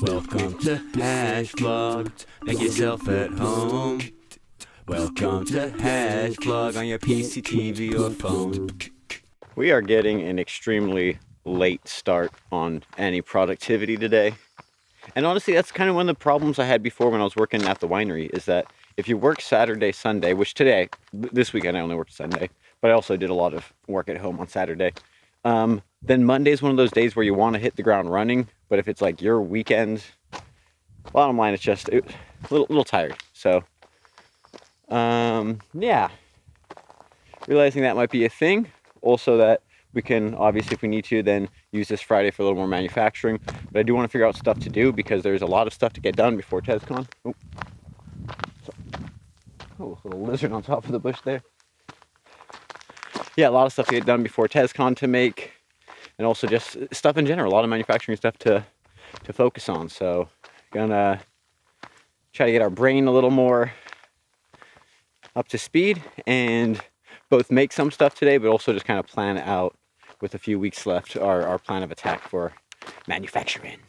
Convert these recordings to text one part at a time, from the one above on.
Welcome to Hash Vlog. Make yourself at home. Welcome to Hash Vlog on your PC, TV, or phone. We are getting an extremely late start on any productivity today. And honestly, that's kind of one of the problems I had before when I was working at the winery, is that if you work Saturday, Sunday, which today, this weekend I only worked Sunday, but I also did a lot of work at home on Saturday. Then Monday's one of those days where you want to hit the ground running, but if it's like your weekend, bottom line, it's just a little tired. So, yeah, realizing that might be a thing. Also that we can, obviously, if we need to, then use this Friday for a little more manufacturing. But I do want to figure out stuff to do because there's a lot of stuff to get done before TesCon. Oh, little lizard on top of the bush there. Yeah, a lot of stuff to get done before TesCon to make, and also just stuff in general, a lot of manufacturing stuff to focus on. So, gonna try to get our brain a little more up to speed and both make some stuff today, but also just kind of plan out, with a few weeks left, our plan of attack for manufacturing.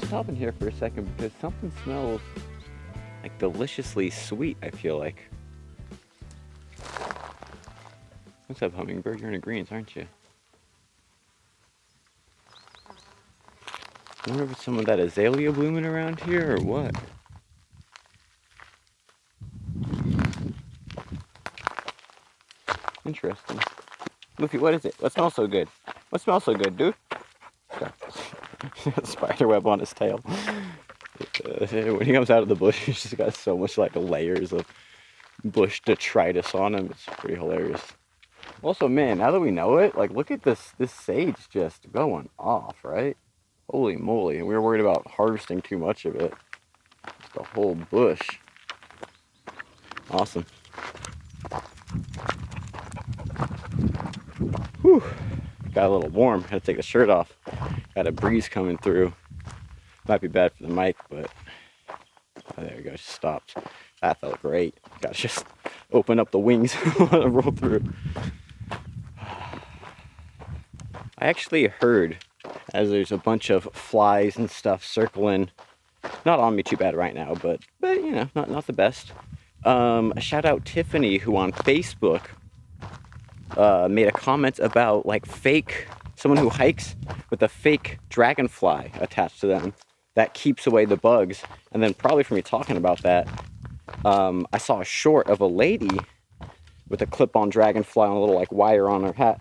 Stop in here for a second because something smells like deliciously sweet, I feel like. What's up, hummingbird? You're in the greens, aren't you? I wonder if it's some of that azalea blooming around here or what. Interesting. Luffy, what is it? What smells so good? What smells so good, dude? Spider web on his tail. When he comes out of the bush, he's just got so much like layers of bush detritus on him. It's pretty hilarious. Also, man, now that we know it, like, look at this sage just going off, right? Holy moly. And we were worried about harvesting too much of it. Just the whole bush. Awesome. Whew. Got a little warm. Had to take the shirt off. Got a breeze coming through. Might be bad for the mic, but oh, there we go. Just stopped. That felt great. Got to just open up the wings and roll through. I actually heard, as there's a bunch of flies and stuff circling, not on me too bad right now, but you know, not the best. A shout out Tiffany, who on Facebook made a comment about like someone who hikes with a fake dragonfly attached to them that keeps away the bugs. And then probably from me talking about that, I saw a short of a lady with a clip-on dragonfly on a little like wire on her hat,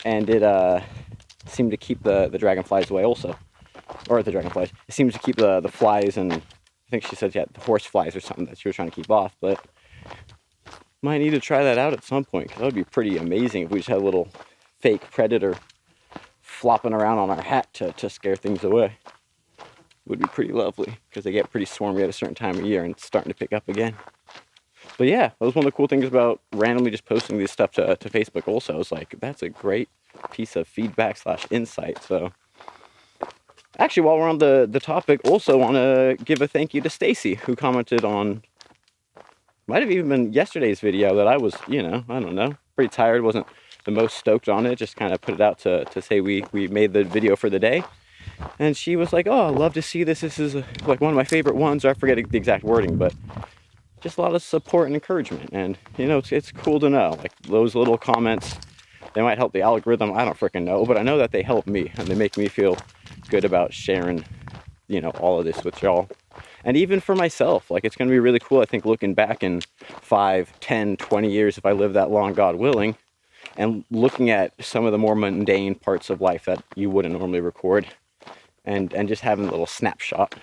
and it seemed to keep the dragonflies away also. Or the dragonflies. It seems to keep the flies, and I think she said, yeah, the horse flies or something that she was trying to keep off. But might need to try that out at some point, because that would be pretty amazing if we just had a little fake predator flopping around on our hat to scare things away. Would be pretty lovely, because they get pretty swarmy at a certain time of year and it's starting to pick up again. But yeah, that was one of the cool things about randomly just posting this stuff to Facebook also. I was like, that's a great piece of feedback / insight. So actually, while we're on the topic, also want to give a thank you to Stacy, who commented on, might have even been yesterday's video, that I was, you know, I don't know, pretty tired, wasn't the most stoked on it, just kind of put it out to say we made the video for the day. And she was like, oh, I love to see this. This is like one of my favorite ones. I forget the exact wording, but just a lot of support and encouragement. And, you know, it's cool to know. Like, those little comments, they might help the algorithm. I don't freaking know. But I know that they help me. And they make me feel good about sharing, you know, all of this with y'all. And even for myself, like, it's going to be really cool, I think, looking back in 5, 10, 20 years, if I live that long, God willing, and looking at some of the more mundane parts of life that you wouldn't normally record. And just having a little snapshot.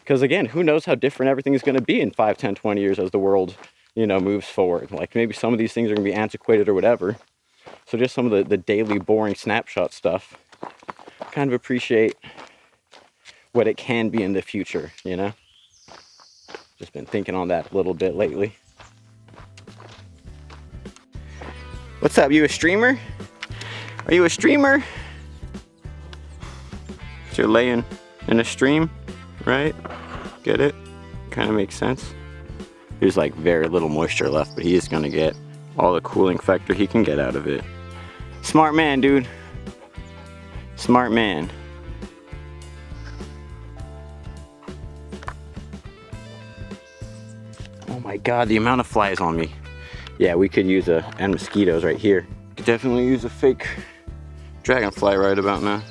Because again, who knows how different everything is going to be in 5, 10, 20 years as the world, you know, moves forward. Like, maybe some of these things are going to be antiquated or whatever. So just some of the daily boring snapshot stuff. Kind of appreciate what it can be in the future, you know? Just been thinking on that a little bit lately. What's up, you a streamer? Are you a streamer? So you're laying in a stream, right? Get it? Kind of makes sense. There's like very little moisture left, but he is gonna get all the cooling factor he can get out of it. Smart man, dude. Smart man. Oh my God, the amount of flies on me. Yeah, we could use and mosquitoes right here. Could definitely use a fake dragonfly right about now.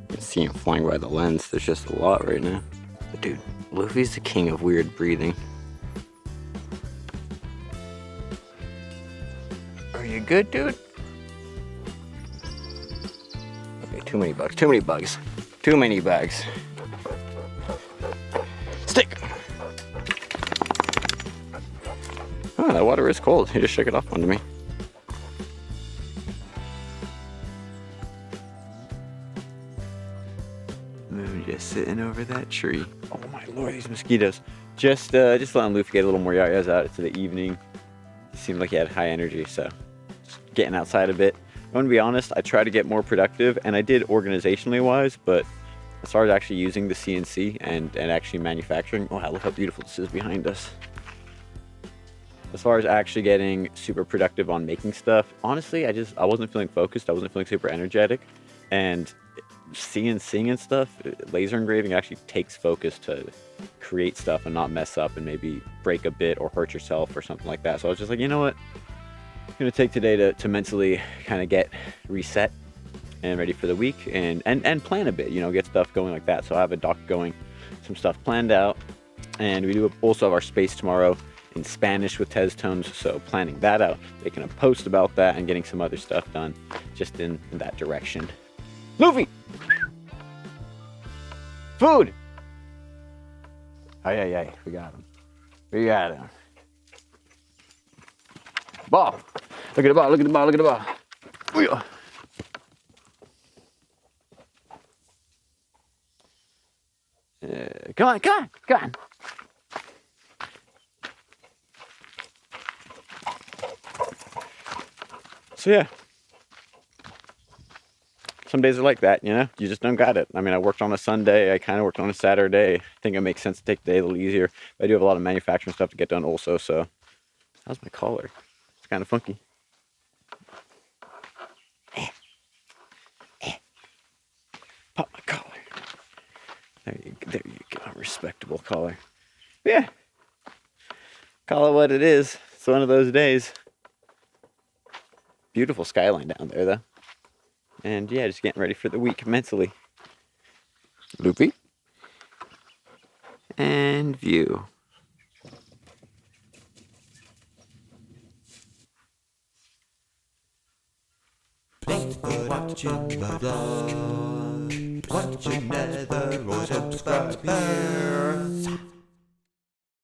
You can see him flying by the lens. There's just a lot right now. But dude, Luffy's the king of weird breathing. Are you good, dude? Okay, too many bugs, too many bugs. Too many bugs. Stick! Oh, that water is cold. He just shook it off onto me. Moon just sitting over that tree. Oh my lord, these mosquitoes. Just letting Luffy get a little more yayas out into the evening. He seemed like he had high energy, so just getting outside a bit. I'm gonna be honest, I try to get more productive, and I did organizationally wise, but as far as actually using the CNC and actually manufacturing, oh wow, look how beautiful this is behind us. As far as actually getting super productive on making stuff, honestly, I wasn't feeling focused. I wasn't feeling super energetic, and CNCing and stuff, laser engraving actually takes focus to create stuff and not mess up and maybe break a bit or hurt yourself or something like that. So I was just like, you know what? I'm gonna take today to mentally kind of get reset and ready for the week and plan a bit, you know, get stuff going like that. So I have a doc going, some stuff planned out, and we do also have our space tomorrow in Spanish with Tez Tones, so planning that out, making a post about that and getting some other stuff done just in that direction. Luffy! Food! Ay, we got him. We got him. Ball! Look at the ball, look at the ball, look at the ball. Ooh. Come on, come on, come on. So yeah, some days are like that, you know, you just don't got it. I mean, I worked on a Sunday, I kind of worked on a Saturday. I think it makes sense to take the day a little easier. But I do have a lot of manufacturing stuff to get done also, so. How's my collar? It's kind of funky. Pop my collar. There you go, respectable collar. Yeah, call it what it is. It's one of those days. Beautiful skyline down there, though. And yeah, just getting ready for the week mentally. Loopy. And view. Thanks for watching my vlog. Watch another or subscribe here.